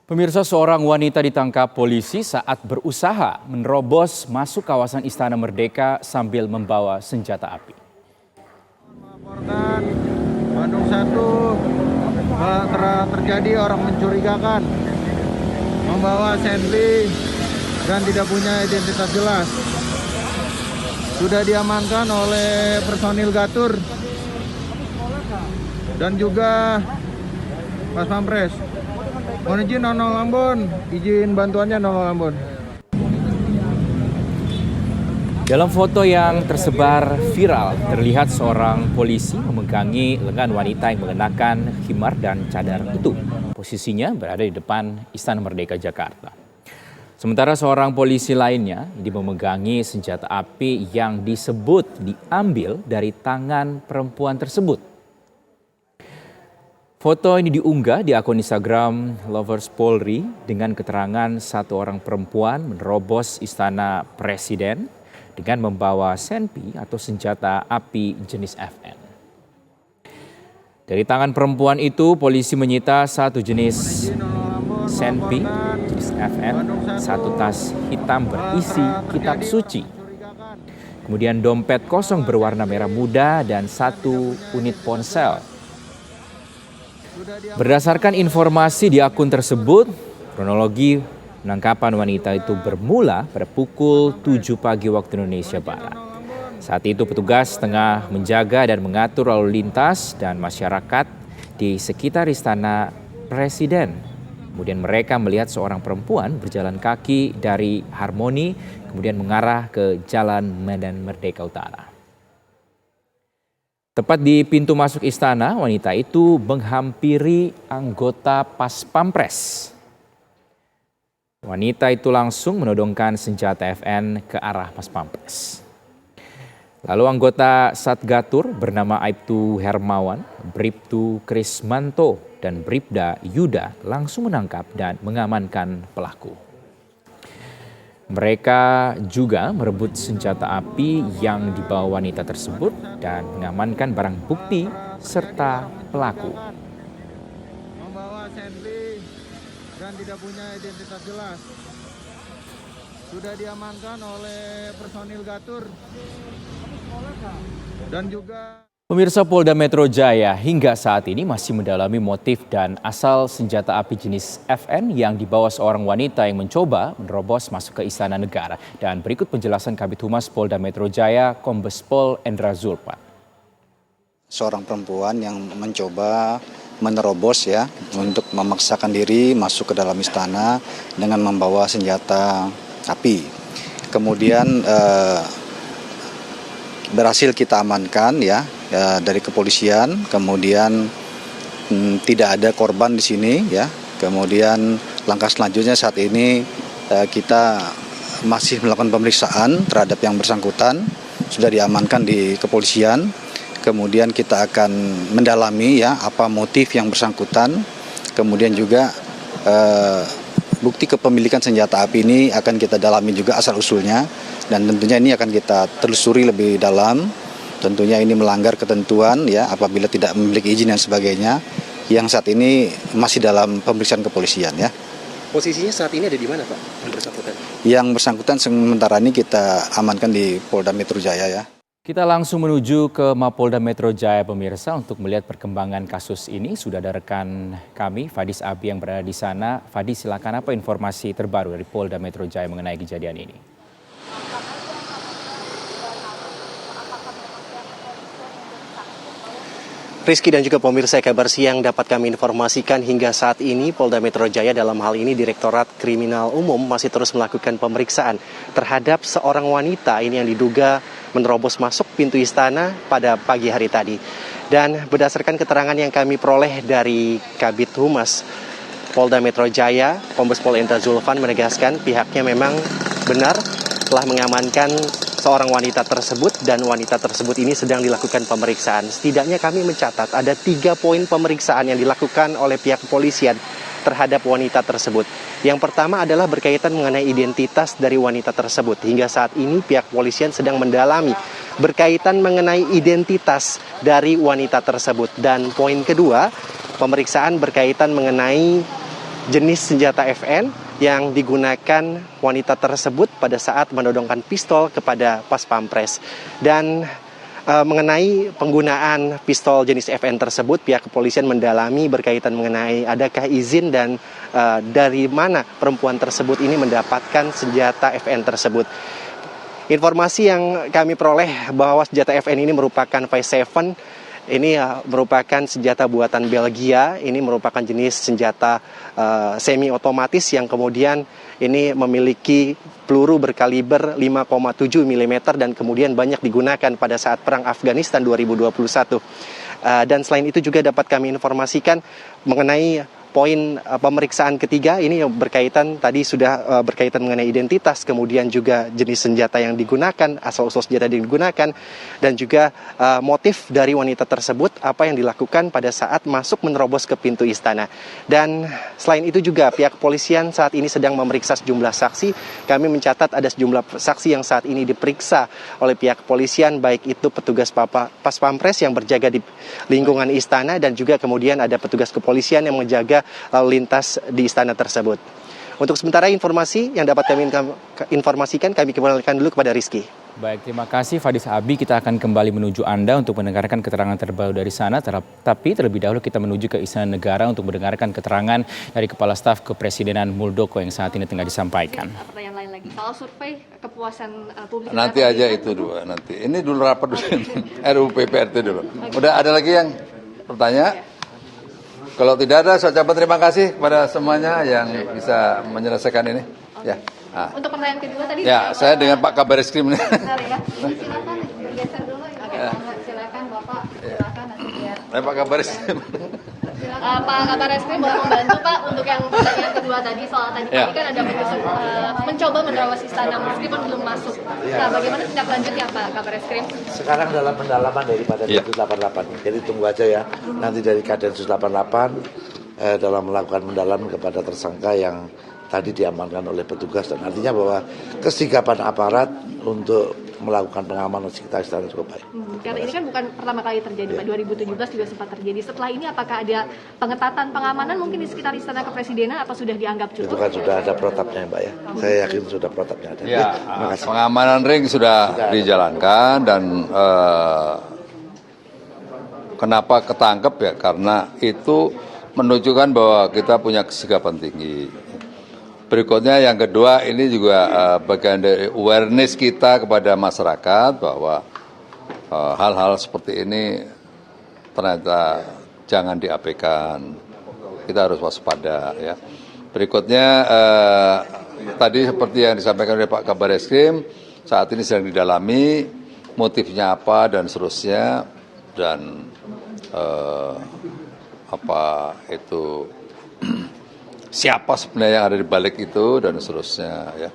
Pemirsa, seorang wanita ditangkap polisi saat berusaha menerobos masuk kawasan Istana Merdeka sambil membawa senjata api. Melaporkan Bandung 1 terjadi orang mencurigakan membawa senpi dan tidak punya identitas jelas. Sudah diamankan oleh personil Gatur dan juga Pas Pampres. Mohon izin Nono Lambon, izin bantuannya Nono Lambon. Dalam foto yang tersebar viral, terlihat seorang polisi memegangi lengan wanita yang mengenakan khimar dan cadar itu. Posisinya berada di depan Istana Merdeka Jakarta. Sementara seorang polisi lainnya memegangi senjata api yang disebut diambil dari tangan perempuan tersebut. Foto ini diunggah di akun Instagram Lovers Polri dengan keterangan satu orang perempuan menerobos Istana Presiden dengan membawa senpi atau senjata api jenis FN. Dari tangan perempuan itu, polisi menyita satu jenis senpi jenis FN, satu tas hitam berisi kitab suci, kemudian dompet kosong berwarna merah muda dan satu unit ponsel. Berdasarkan informasi di akun tersebut, kronologi penangkapan wanita itu bermula pada pukul 7 pagi waktu Indonesia Barat. Saat itu petugas tengah menjaga dan mengatur lalu lintas dan masyarakat di sekitar Istana Presiden. Kemudian mereka melihat seorang perempuan berjalan kaki dari Harmoni, kemudian mengarah ke Jalan Medan Merdeka Utara. Tepat di pintu masuk istana, wanita itu menghampiri anggota Pas Pampres. Wanita itu langsung menodongkan senjata FN ke arah Pas Pampres. Lalu anggota Satgatur bernama Aibtu Hermawan, Bribtu Krismanto, dan Bribda Yuda langsung menangkap dan mengamankan pelaku. Mereka juga merebut senjata api yang dibawa wanita tersebut dan mengamankan barang bukti serta pelaku. Membawa senpi dan tidak punya identitas jelas. Sudah diamankan oleh personil Gatur dan juga Pemirsa, Polda Metro Jaya hingga saat ini masih mendalami motif dan asal senjata api jenis FN yang dibawa seorang wanita yang mencoba menerobos masuk ke Istana Negara. Dan berikut penjelasan Kabid Humas Polda Metro Jaya, Kombes Pol Endra Zulpan. Seorang perempuan yang mencoba menerobos untuk memaksakan diri masuk ke dalam istana dengan membawa senjata api. Kemudian berhasil kita amankan dari kepolisian, kemudian tidak ada korban di sini Kemudian langkah selanjutnya saat ini kita masih melakukan pemeriksaan terhadap yang bersangkutan, sudah diamankan di kepolisian. Kemudian kita akan mendalami apa motif yang bersangkutan. Kemudian juga bukti kepemilikan senjata api ini akan kita dalami juga asal usulnya, dan tentunya ini akan kita telusuri lebih dalam. Tentunya ini melanggar ketentuan apabila tidak memiliki izin dan sebagainya, yang saat ini masih dalam pemeriksaan kepolisian Posisinya saat ini ada di mana, Pak, yang bersangkutan? Yang bersangkutan sementara ini kita amankan di Polda Metro Jaya Kita langsung menuju ke Mapolda Metro Jaya, pemirsa, untuk melihat perkembangan kasus ini. Sudah ada rekan kami, Fadis Abi, yang berada di sana. Fadis, silakan, apa informasi terbaru dari Polda Metro Jaya mengenai kejadian ini? Rizky dan juga pemirsa, kabar siang dapat kami informasikan hingga saat ini Polda Metro Jaya, dalam hal ini Direktorat Kriminal Umum, masih terus melakukan pemeriksaan terhadap seorang wanita ini yang diduga menerobos masuk pintu istana pada pagi hari tadi. Dan berdasarkan keterangan yang kami peroleh dari Kabid Humas Polda Metro Jaya, Kombes Pol Endra Zulpan menegaskan pihaknya memang benar telah mengamankan seorang wanita tersebut, dan wanita tersebut ini sedang dilakukan pemeriksaan. Setidaknya kami mencatat ada 3 poin pemeriksaan yang dilakukan oleh pihak kepolisian terhadap wanita tersebut. Yang pertama adalah berkaitan mengenai identitas dari wanita tersebut. Hingga saat ini pihak kepolisian sedang mendalami berkaitan mengenai identitas dari wanita tersebut. Dan poin kedua, pemeriksaan berkaitan mengenai jenis senjata FN yang digunakan wanita tersebut pada saat menodongkan pistol kepada Pas Pampres. Dan mengenai penggunaan pistol jenis FN tersebut, pihak kepolisian mendalami berkaitan mengenai adakah izin dan dari mana perempuan tersebut ini mendapatkan senjata FN tersebut. Informasi yang kami peroleh bahwa senjata FN ini merupakan V7, ini merupakan senjata buatan Belgia, ini merupakan jenis senjata semi otomatis yang kemudian ini memiliki peluru berkaliber 5,7 mm dan kemudian banyak digunakan pada saat Perang Afghanistan 2021. Dan selain itu juga dapat kami informasikan mengenai poin pemeriksaan ketiga ini berkaitan tadi sudah berkaitan mengenai identitas, kemudian juga jenis senjata yang digunakan, asal-usul senjata yang digunakan, dan juga motif dari wanita tersebut, apa yang dilakukan pada saat masuk menerobos ke pintu istana. Dan selain itu juga pihak kepolisian saat ini sedang memeriksa sejumlah saksi. Kami mencatat ada sejumlah saksi yang saat ini diperiksa oleh pihak kepolisian, baik itu petugas Pas Pampres yang berjaga di lingkungan istana dan juga kemudian ada petugas kepolisian yang menjaga lalu lintas di istana tersebut. Untuk sementara informasi yang dapat kami informasikan, kami kembalikan dulu kepada Rizky. Baik, terima kasih Fadis Abi. Kita akan kembali menuju Anda untuk mendengarkan keterangan terbaru dari sana. Tapi terlebih dahulu kita menuju ke Istana Negara untuk mendengarkan keterangan dari Kepala Staf Kepresidenan Muldoko yang saat ini tengah disampaikan. Pertanyaan lain lagi, soal survei kepuasan publik. Nanti aja itu dua nanti. Ini dulu rapat dulu. RUU PPRT dulu. Udah ada lagi yang bertanya? Kalau tidak ada, saya ucapkan terima kasih kepada semuanya yang bisa menyelesaikan ini. Ya. Nah. Untuk pertanyaan kedua tadi. Ya, saya dengan Pak Kabar Eskrim. Bentar ya. Silakan bergeser dulu. Silakan Bapak. Silakan nanti biar. Pak Kabar Eskrim. Pak Kabar Eskrim boleh membantu Pak untuk yang pertanyaan kedua tadi soal tadi kan ada mencoba menerobos istana meskipun belum masuk. Nah, bagaimana tindak lanjutnya Pak Kabar Eskrim? Sekarang dalam pendalaman daripada Densus 88. Jadi tunggu aja ya. Nanti dari Densus 88 dalam melakukan pendalaman kepada tersangka yang tadi diamankan oleh petugas, dan artinya bahwa kesigapan aparat untuk melakukan pengamanan sekitar istana cukup baik. Karena ini kan bukan pertama kali terjadi, Pak. 2017 juga sempat terjadi. Setelah ini apakah ada pengetatan pengamanan mungkin di sekitar Istana Kepresidenan, apa sudah dianggap cukup? Itu kan sudah ada protapnya Mbak ya. Saya yakin sudah protapnya ada. Ya, pengamanan ring sudah dijalankan dan kenapa ketangkep ya, karena itu menunjukkan bahwa kita punya kesigapan tinggi. Berikutnya yang kedua, ini juga bagian dari awareness kita kepada masyarakat bahwa hal-hal seperti ini ternyata jangan diabaikan. Kita harus waspada ya. Berikutnya tadi seperti yang disampaikan oleh Pak Kabar Eskrim, saat ini sedang didalami motifnya apa dan seterusnya, dan apa itu siapa sebenarnya yang ada di balik itu dan seterusnya ya.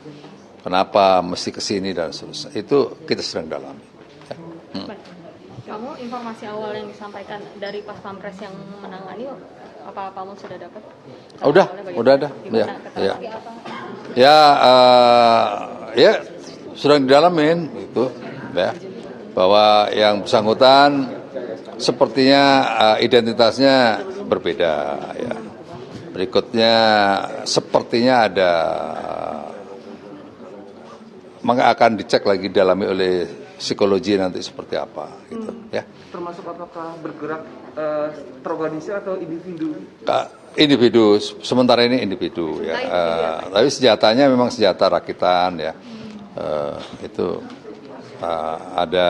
Kenapa mesti ke sini dan seterusnya. Itu kita sedang dalami. Ya. Kamu informasi awal yang disampaikan dari Pas Pampres yang menangani apa kamu sudah dapat? Udah ada. Ya, sedang didalamin itu ya. Bahwa yang bersangkutan sepertinya identitasnya berbeda ya. Berikutnya sepertinya ada akan dicek lagi dalami oleh psikologi nanti seperti apa gitu ya. Termasuk apakah bergerak terorganisir atau individu? Individu, sementara ini individu ya. Tapi senjatanya memang senjata rakitan ya. Itu ada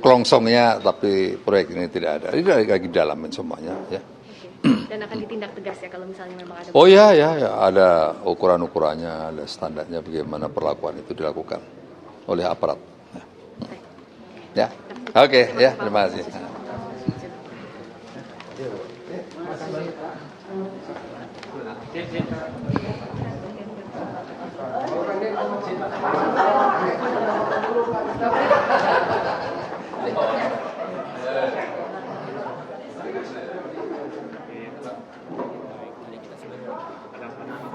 kelongsongnya, tapi proyek ini tidak ada. Ini lagi dalamin semuanya ya. Dan akan ditindak tegas ya kalau misalnya memang ada. Oh ya, ada ukuran-ukurannya, ada standarnya bagaimana perlakuan itu dilakukan oleh aparat. Ya, oke, ya, terima kasih.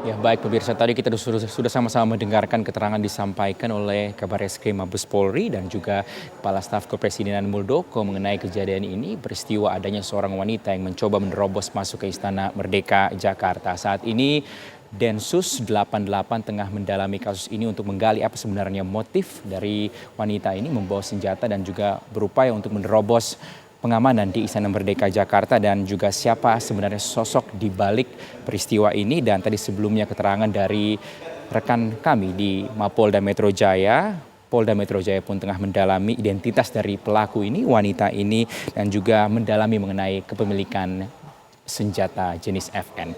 Ya baik pemirsa, tadi kita sudah sama-sama mendengarkan keterangan disampaikan oleh Kabarreskrim Mabes Polri dan juga Kepala Staf Kepresidenan Muldoko mengenai kejadian ini, peristiwa adanya seorang wanita yang mencoba menerobos masuk ke Istana Merdeka Jakarta. Saat ini Densus 88 tengah mendalami kasus ini untuk menggali apa sebenarnya motif dari wanita ini membawa senjata dan juga berupaya untuk menerobos pengamanan di Istana Merdeka Jakarta dan juga siapa sebenarnya sosok di balik peristiwa ini. Dan tadi sebelumnya keterangan dari rekan kami di Mapolda Metro Jaya. Polda Metro Jaya pun tengah mendalami identitas dari pelaku ini, wanita ini, dan juga mendalami mengenai kepemilikan senjata jenis FN.